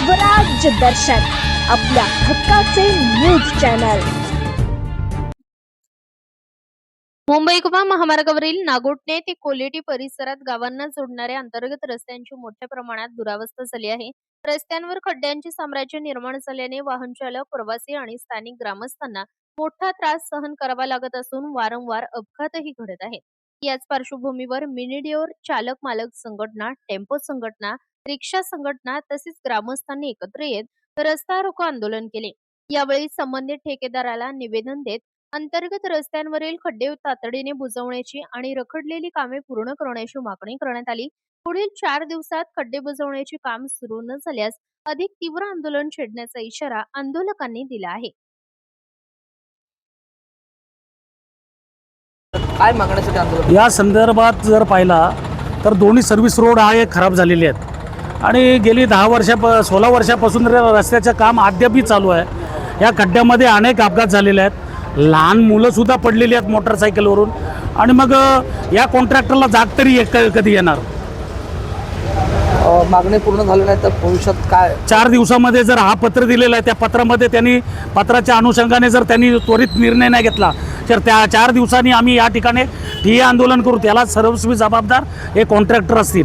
स्वराज्य दर्शन आपल्या हक्काचे न्यूज चॅनल। मुंबई गोवा महामार्गावरील नागोठणे ते कोलेटी परिसरात गावांना जोडणाऱ्या अंतर्गत रस्त्यांची मोठ्या प्रमाणात दुरावस्था झाली आहे। रस्त्यांवर खड्ड्यांचे साम्राज्य निर्माण झाल्याने वाहन चालक, प्रवासी आणि स्थानिक ग्रामस्थांना मोठा त्रास सहन करावा लागत असून वारंवार अपघातही घडत आहेत। याच पार्श्वभूमीवर मिनिडिओर चालक मालक संघटना, टेम्पो संघटना, रिक्षा संघटना तसेच ग्रामस्थांनी एकत्र येत रस्ता रोको आंदोलन केले। यावेळी संबंधित ठेकेदाराला निवेदन देत अंतर्गत रस्त्यांवरील खड्डे तातडीने बुजवण्याची आणि रखडलेली कामे पूर्ण करण्याची मागणी करण्यात आली। पुढील 4 दिवसात खड्डे बुजवण्याचे काम सुरू न झाल्यास अधिक तीव्र आंदोलन छेडण्याचा इशारा आंदोलकांनी दिला आहे। काय मागण्यासाठी आंदोलन? या संदर्भात जर पाहिला तर दोन्ही सर्व्हिस रोड आहे खराब झालेले आहेत आणि गेली 16 वर्षापासून रस्त्याचं काम अद्यापही चालू आहे। या खड्ड्यामध्ये अनेक अपघात झालेले आहेत, लहान मुलंसुद्धा पडलेली आहेत मोटरसायकलवरून। आणि मग या कॉन्ट्रॅक्टरला जाग तरी कधी येणार? मागणी पूर्ण झाली नाही तर भविष्यात काय? 4 दिवसामध्ये जर हा पत्र दिलेला आहे, त्या पत्रामध्ये त्यांनी पत्राच्या अनुषंगाने जर त्यांनी त्वरित निर्णय नाही घेतला तर त्या 4 दिवसांनी आम्ही या ठिकाणी ठिय्या आंदोलन करू। त्याला सर्वस्वी जबाबदार हे कॉन्ट्रॅक्टर असतील।